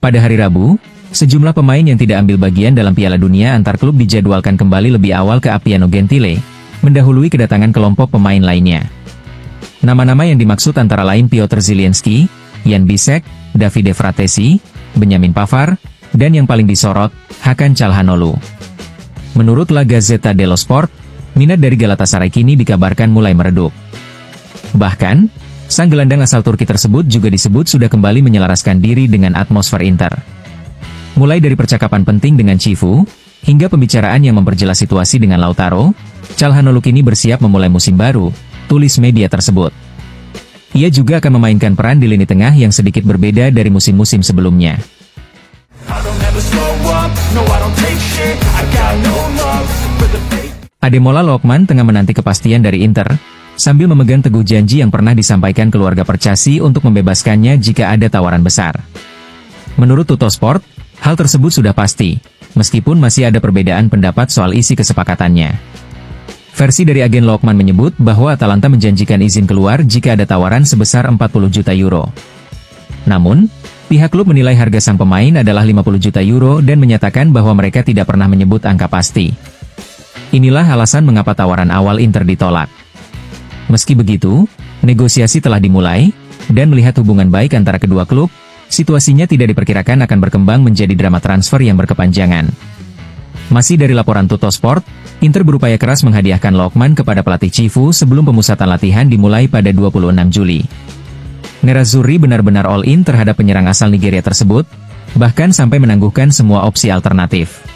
Pada hari Rabu, sejumlah pemain yang tidak ambil bagian dalam Piala Dunia antar klub dijadwalkan kembali lebih awal ke Appiano Gentile, mendahului kedatangan kelompok pemain lainnya. Nama-nama yang dimaksud antara lain Piotr Zielinski, Jan Bisek, Davide Fratesi, Benjamin Pavard, dan yang paling disorot, Hakan Çalhanoğlu. Menurut La Gazzetta dello Sport, minat dari Galatasaray kini dikabarkan mulai meredup. Bahkan, sang gelandang asal Turki tersebut juga disebut sudah kembali menyelaraskan diri dengan atmosfer Inter. Mulai dari percakapan penting dengan Cifu, hingga pembicaraan yang memperjelas situasi dengan Lautaro, Çalhanoğlu kini bersiap memulai musim baru, tulis media tersebut. Ia juga akan memainkan peran di lini tengah yang sedikit berbeda dari musim-musim sebelumnya. Ademola Lookman tengah menanti kepastian dari Inter, sambil memegang teguh janji yang pernah disampaikan keluarga Percasi untuk membebaskannya jika ada tawaran besar. Menurut Tuttosport, hal tersebut sudah pasti, meskipun masih ada perbedaan pendapat soal isi kesepakatannya. Versi dari agen Lookman menyebut bahwa Atalanta menjanjikan izin keluar jika ada tawaran sebesar 40 juta euro. Namun, pihak klub menilai harga sang pemain adalah 50 juta euro dan menyatakan bahwa mereka tidak pernah menyebut angka pasti. Inilah alasan mengapa tawaran awal Inter ditolak. Meski begitu, negosiasi telah dimulai, dan melihat hubungan baik antara kedua klub, situasinya tidak diperkirakan akan berkembang menjadi drama transfer yang berkepanjangan. Masih dari laporan Tuttosport, Inter berupaya keras menghadiahkan Lookman kepada pelatih Cifu sebelum pemusatan latihan dimulai pada 26 Juli. Nerazzurri benar-benar all-in terhadap penyerang asal Nigeria tersebut, bahkan sampai menangguhkan semua opsi alternatif.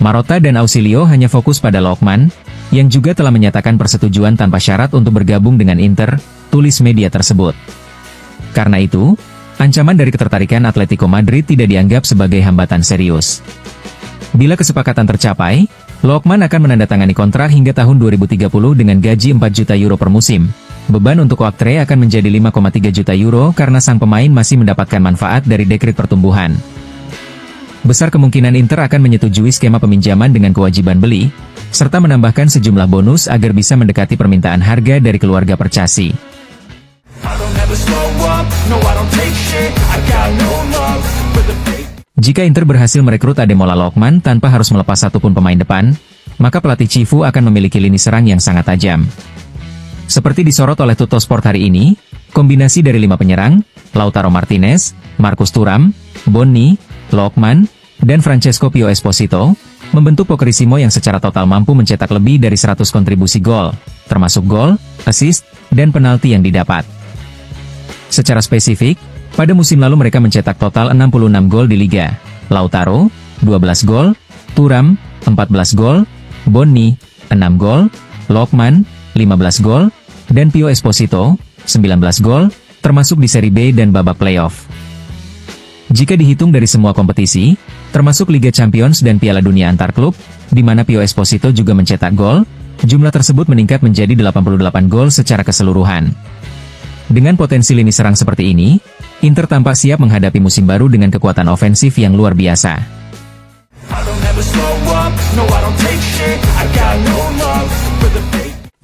Marotta dan Ausilio hanya fokus pada Lookman, yang juga telah menyatakan persetujuan tanpa syarat untuk bergabung dengan Inter, tulis media tersebut. Karena itu, ancaman dari ketertarikan Atletico Madrid tidak dianggap sebagai hambatan serius. Bila kesepakatan tercapai, Lookman akan menandatangani kontrak hingga tahun 2030 dengan gaji 4 juta euro per musim. Beban untuk Coaktre akan menjadi 5,3 juta euro karena sang pemain masih mendapatkan manfaat dari dekret pertumbuhan. Besar kemungkinan Inter akan menyetujui skema peminjaman dengan kewajiban beli, serta menambahkan sejumlah bonus agar bisa mendekati permintaan harga dari keluarga Percasi. Jika Inter berhasil merekrut Ademola Lookman tanpa harus melepas satupun pemain depan, maka pelatih Cifu akan memiliki lini serang yang sangat tajam. Seperti disorot oleh Tuttosport hari ini, kombinasi dari 5 penyerang, Lautaro Martinez, Marcus Thuram, Bonni, Lookman, dan Francesco Pio Esposito, membentuk Pokerissimo yang secara total mampu mencetak lebih dari 100 kontribusi gol, termasuk gol, assist, dan penalti yang didapat. Secara spesifik, pada musim lalu mereka mencetak total 66 gol di Liga. Lautaro, 12 gol, Thuram, 14 gol, Bonni, 6 gol, Lookman, 15 gol, dan Pio Esposito, 19 gol, termasuk di Serie B dan babak playoff. Jika dihitung dari semua kompetisi, termasuk Liga Champions dan Piala Dunia antar klub, di mana Pio Esposito juga mencetak gol, jumlah tersebut meningkat menjadi 88 gol secara keseluruhan. Dengan potensi lini serang seperti ini, Inter tampak siap menghadapi musim baru dengan kekuatan ofensif yang luar biasa.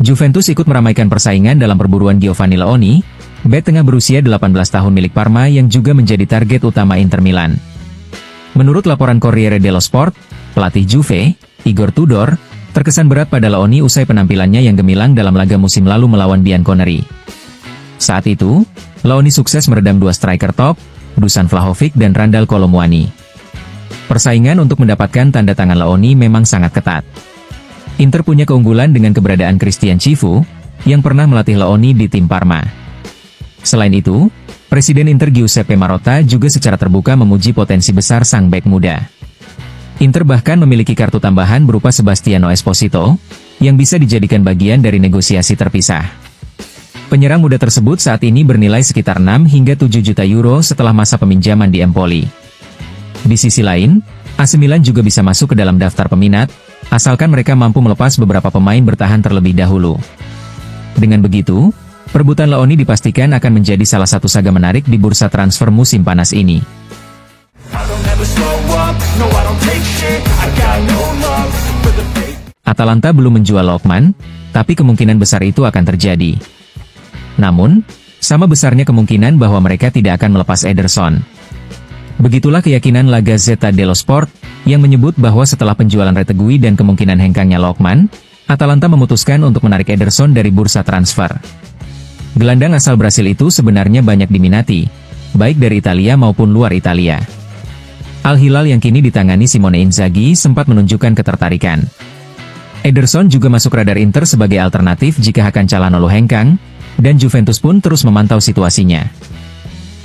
Juventus ikut meramaikan persaingan dalam perburuan Giovanni Leoni, bek tengah berusia 18 tahun milik Parma yang juga menjadi target utama Inter Milan. Menurut laporan Corriere dello Sport, pelatih Juve, Igor Tudor, terkesan berat pada Leoni usai penampilannya yang gemilang dalam laga musim lalu melawan Bianconeri. Saat itu, Leoni sukses meredam 2 striker top, Dusan Vlahovic dan Randal Kolo Muani. Persaingan untuk mendapatkan tanda tangan Leoni memang sangat ketat. Inter punya keunggulan dengan keberadaan Christian Cifu, yang pernah melatih Leoni di tim Parma. Selain itu, Presiden Inter Giuseppe Marotta juga secara terbuka memuji potensi besar sang bek muda. Inter bahkan memiliki kartu tambahan berupa Sebastiano Esposito, yang bisa dijadikan bagian dari negosiasi terpisah. Penyerang muda tersebut saat ini bernilai sekitar 6 hingga 7 juta euro setelah masa peminjaman di Empoli. Di sisi lain, AC Milan juga bisa masuk ke dalam daftar peminat, asalkan mereka mampu melepas beberapa pemain bertahan terlebih dahulu. Dengan begitu, perebutan Leoni dipastikan akan menjadi salah satu saga menarik di bursa transfer musim panas ini. Atalanta belum menjual Lookman, tapi kemungkinan besar itu akan terjadi. Namun, Sama besarnya kemungkinan bahwa mereka tidak akan melepas Ederson. Begitulah keyakinan La Gazzetta dello Sport, yang menyebut bahwa setelah penjualan Retegui dan kemungkinan hengkangnya Lookman, Atalanta memutuskan untuk menarik Ederson dari bursa transfer. Gelandang asal Brasil itu sebenarnya banyak diminati, baik dari Italia maupun luar Italia. Al-Hilal yang kini ditangani Simone Inzaghi sempat menunjukkan ketertarikan. Ederson juga masuk radar Inter sebagai alternatif jika Hakan Calhanoglu hengkang, dan Juventus pun terus memantau situasinya.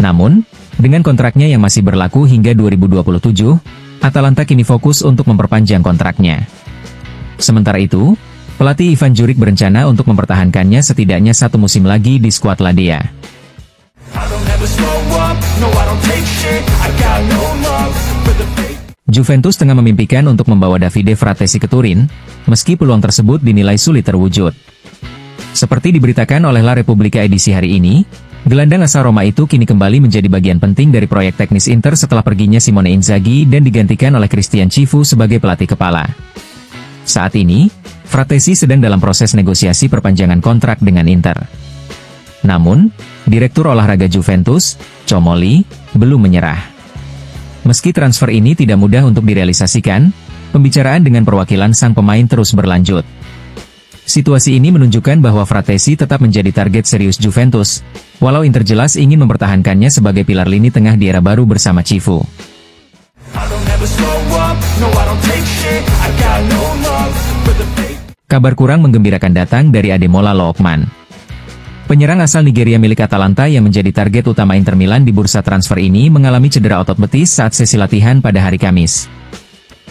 Namun, dengan kontraknya yang masih berlaku hingga 2027, Atalanta kini fokus untuk memperpanjang kontraknya. Sementara itu, pelatih Ivan Juric berencana untuk mempertahankannya setidaknya 1 musim lagi di skuad Ladea. Juventus tengah memimpikan untuk membawa Davide Fratesi ke Turin, meski peluang tersebut dinilai sulit terwujud. Seperti diberitakan oleh La Repubblica edisi hari ini, gelandang asal Roma itu kini kembali menjadi bagian penting dari proyek teknis Inter setelah perginya Simone Inzaghi dan digantikan oleh Christian Cifu sebagai pelatih kepala. Saat ini, Fratesi sedang dalam proses negosiasi perpanjangan kontrak dengan Inter. Namun, Direktur Olahraga Juventus, Comoli, belum menyerah. Meski transfer ini tidak mudah untuk direalisasikan, pembicaraan dengan perwakilan sang pemain terus berlanjut. Situasi ini menunjukkan bahwa Fratesi tetap menjadi target serius Juventus, walau Inter jelas ingin mempertahankannya sebagai pilar lini tengah di era baru bersama Cifu. Kabar kurang menggembirakan datang dari Ademola Lookman. Penyerang asal Nigeria milik Atalanta yang menjadi target utama Inter Milan di bursa transfer ini mengalami cedera otot betis saat sesi latihan pada hari Kamis.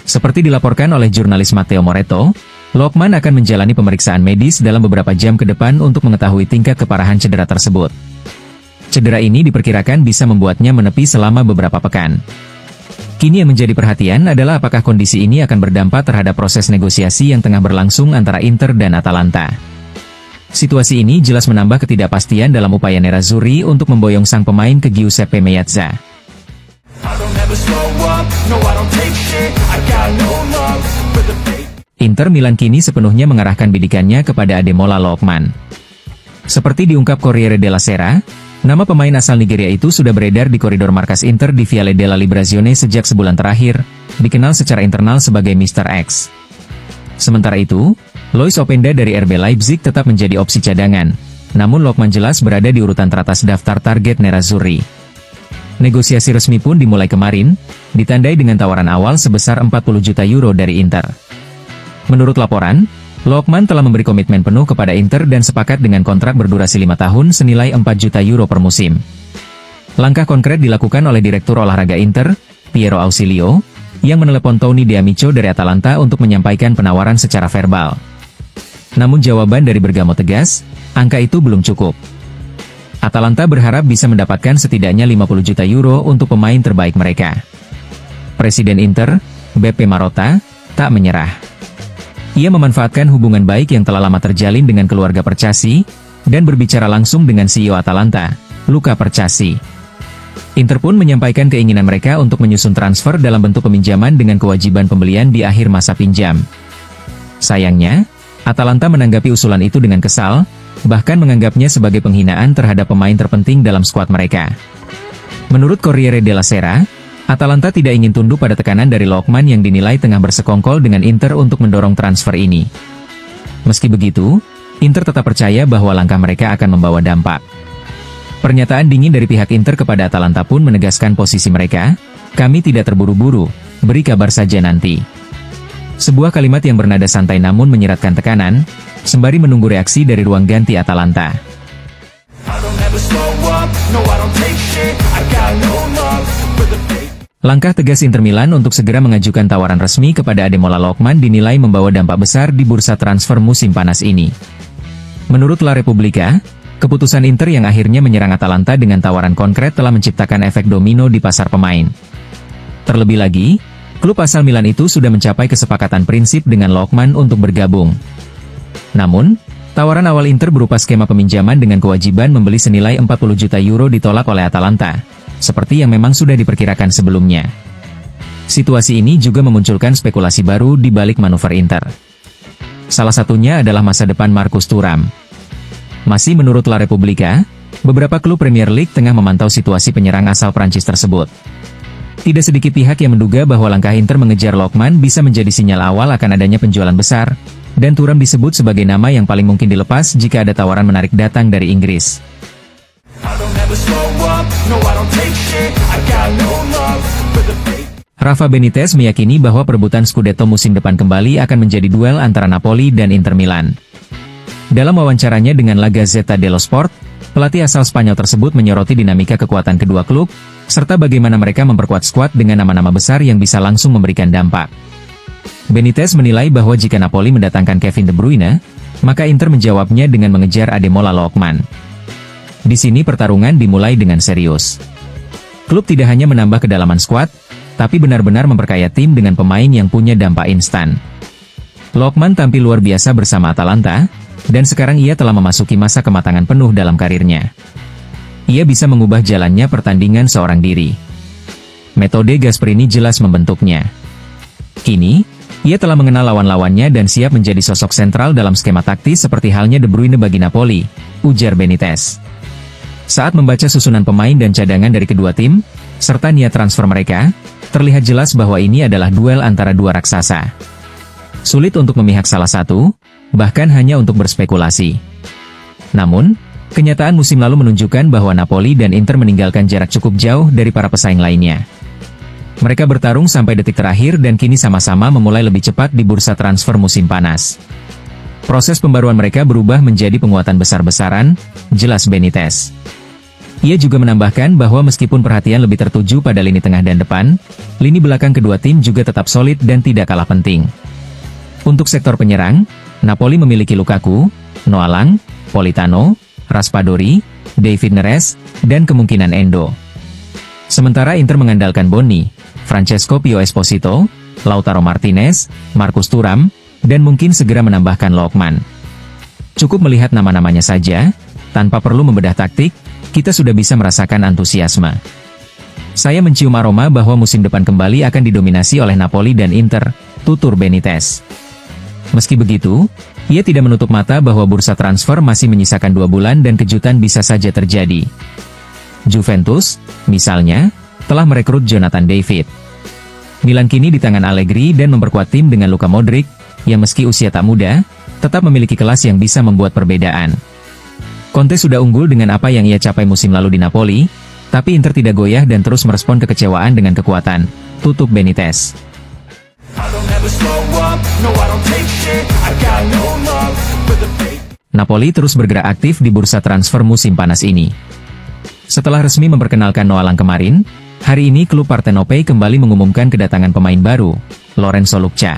Seperti dilaporkan oleh jurnalis Matteo Moretto, Lookman akan menjalani pemeriksaan medis dalam beberapa jam ke depan untuk mengetahui tingkat keparahan cedera tersebut. Cedera ini diperkirakan bisa membuatnya menepi selama beberapa pekan. Kini yang menjadi perhatian adalah apakah kondisi ini akan berdampak terhadap proses negosiasi yang tengah berlangsung antara Inter dan Atalanta. Situasi ini jelas menambah ketidakpastian dalam upaya Nerazzurri untuk memboyong sang pemain ke Giuseppe Meazza. Inter Milan kini sepenuhnya mengarahkan bidikannya kepada Ademola Lookman. Seperti diungkap Corriere della Sera, nama pemain asal Nigeria itu sudah beredar di koridor markas Inter di Viale della Liberazione sejak sebulan terakhir, dikenal secara internal sebagai Mr. X. Sementara itu, Lois Openda dari RB Leipzig tetap menjadi opsi cadangan, namun Lookman jelas berada di urutan teratas daftar target Nerazzurri. Negosiasi resmi pun dimulai kemarin, ditandai dengan tawaran awal sebesar 40 juta euro dari Inter. Menurut laporan, Lookman telah memberi komitmen penuh kepada Inter dan sepakat dengan kontrak berdurasi 5 tahun senilai 4 juta euro per musim. Langkah konkret dilakukan oleh Direktur Olahraga Inter, Piero Ausilio, yang menelepon Tony D'Amico dari Atalanta untuk menyampaikan penawaran secara verbal. Namun jawaban dari Bergamo tegas, angka itu belum cukup. Atalanta berharap bisa mendapatkan setidaknya 50 juta euro untuk pemain terbaik mereka. Presiden Inter, Beppe Marotta, tak menyerah. Ia memanfaatkan hubungan baik yang telah lama terjalin dengan keluarga Percasi, dan berbicara langsung dengan CEO Atalanta, Luca Percasi. Inter pun menyampaikan keinginan mereka untuk menyusun transfer dalam bentuk peminjaman dengan kewajiban pembelian di akhir masa pinjam. Sayangnya, Atalanta menanggapi usulan itu dengan kesal, bahkan menganggapnya sebagai penghinaan terhadap pemain terpenting dalam skuad mereka. Menurut Corriere della Sera, Atalanta tidak ingin tunduk pada tekanan dari Lookman yang dinilai tengah bersekongkol dengan Inter untuk mendorong transfer ini. Meski begitu, Inter tetap percaya bahwa langkah mereka akan membawa dampak. Pernyataan dingin dari pihak Inter kepada Atalanta pun menegaskan posisi mereka, "Kami tidak terburu-buru, beri kabar saja nanti." Sebuah kalimat yang bernada santai namun menyiratkan tekanan, sembari menunggu reaksi dari ruang ganti Atalanta. Langkah tegas Inter Milan untuk segera mengajukan tawaran resmi kepada Ademola Lookman dinilai membawa dampak besar di bursa transfer musim panas ini. Menurut La Repubblica, keputusan Inter yang akhirnya menyerang Atalanta dengan tawaran konkret telah menciptakan efek domino di pasar pemain. Terlebih lagi, klub asal Milan itu sudah mencapai kesepakatan prinsip dengan Lookman untuk bergabung. Namun, tawaran awal Inter berupa skema peminjaman dengan kewajiban membeli senilai 40 juta euro ditolak oleh Atalanta, seperti yang memang sudah diperkirakan sebelumnya. Situasi ini juga memunculkan spekulasi baru di balik manuver Inter. Salah satunya adalah masa depan Marcus Thuram. Masih menurut La Repubblica, Beberapa klub Premier League tengah memantau situasi penyerang asal Prancis tersebut. Tidak sedikit pihak yang menduga bahwa langkah Inter mengejar Lookman bisa menjadi sinyal awal akan adanya penjualan besar, dan Thuram disebut sebagai nama yang paling mungkin dilepas jika ada tawaran menarik datang dari Inggris. Rafa Benitez meyakini bahwa perebutan Scudetto musim depan kembali akan menjadi duel antara Napoli dan Inter Milan. Dalam wawancaranya dengan La Gazzetta dello Sport, pelatih asal Spanyol tersebut menyoroti dinamika kekuatan kedua klub, serta bagaimana mereka memperkuat skuad dengan nama-nama besar yang bisa langsung memberikan dampak. Benitez menilai bahwa jika Napoli mendatangkan Kevin De Bruyne, maka Inter menjawabnya dengan mengejar Ademola Lookman. Di sini pertarungan dimulai dengan serius. Klub tidak hanya menambah kedalaman skuad, tapi benar-benar memperkaya tim dengan pemain yang punya dampak instan. Lookman tampil luar biasa bersama Atalanta, dan sekarang ia telah memasuki masa kematangan penuh dalam karirnya. Ia bisa mengubah jalannya pertandingan seorang diri. Metode Gasperini jelas membentuknya. Kini, ia telah mengenal lawan-lawannya dan siap menjadi sosok sentral dalam skema taktis seperti halnya De Bruyne bagi Napoli, ujar Benitez. Saat membaca susunan pemain dan cadangan dari kedua tim, serta niat transfer mereka, terlihat jelas bahwa ini adalah duel antara dua raksasa. Sulit untuk memihak salah satu, bahkan hanya untuk berspekulasi. Namun, kenyataan musim lalu menunjukkan bahwa Napoli dan Inter meninggalkan jarak cukup jauh dari para pesaing lainnya. Mereka bertarung sampai detik terakhir dan kini sama-sama memulai lebih cepat di bursa transfer musim panas. Proses pembaruan mereka berubah menjadi penguatan besar-besaran, jelas Benitez. Ia juga menambahkan bahwa meskipun perhatian lebih tertuju pada lini tengah dan depan, lini belakang kedua tim juga tetap solid dan tidak kalah penting. Untuk sektor penyerang, Napoli memiliki Lukaku, Noah Lang, Politano, Raspadori, David Neres, dan kemungkinan Endo. Sementara Inter mengandalkan Bonni, Francesco Pio Esposito, Lautaro Martinez, Marcus Thuram, dan mungkin segera menambahkan Lookman. Cukup melihat nama-namanya saja, tanpa perlu membedah taktik, kita sudah bisa merasakan antusiasme. Saya mencium aroma bahwa musim depan kembali akan didominasi oleh Napoli dan Inter, tutur Benitez. Meski begitu, ia tidak menutup mata bahwa bursa transfer masih menyisakan 2 bulan dan kejutan bisa saja terjadi. Juventus, misalnya, telah merekrut Jonathan David. Milan kini di tangan Allegri dan memperkuat tim dengan Luka Modric, yang meski usia tak muda, tetap memiliki kelas yang bisa membuat perbedaan. Conte sudah unggul dengan apa yang ia capai musim lalu di Napoli, tapi Inter tidak goyah dan terus merespon kekecewaan dengan kekuatan, tutup Benitez. Napoli terus bergerak aktif di bursa transfer musim panas ini. Setelah resmi memperkenalkan Noah Lang kemarin, hari ini klub Partenope kembali mengumumkan kedatangan pemain baru, Lorenzo Lucca.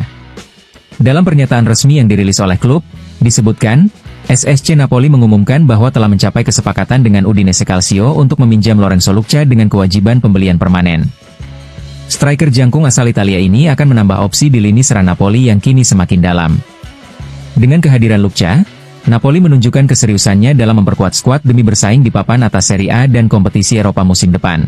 Dalam pernyataan resmi yang dirilis oleh klub, disebutkan, SSC Napoli mengumumkan bahwa telah mencapai kesepakatan dengan Udinese Calcio untuk meminjam Lorenzo Lucca dengan kewajiban pembelian permanen. Striker jangkung asal Italia ini akan menambah opsi di lini serang Napoli yang kini semakin dalam. Dengan kehadiran Lucca, Napoli menunjukkan keseriusannya dalam memperkuat skuad demi bersaing di papan atas Serie A dan kompetisi Eropa musim depan.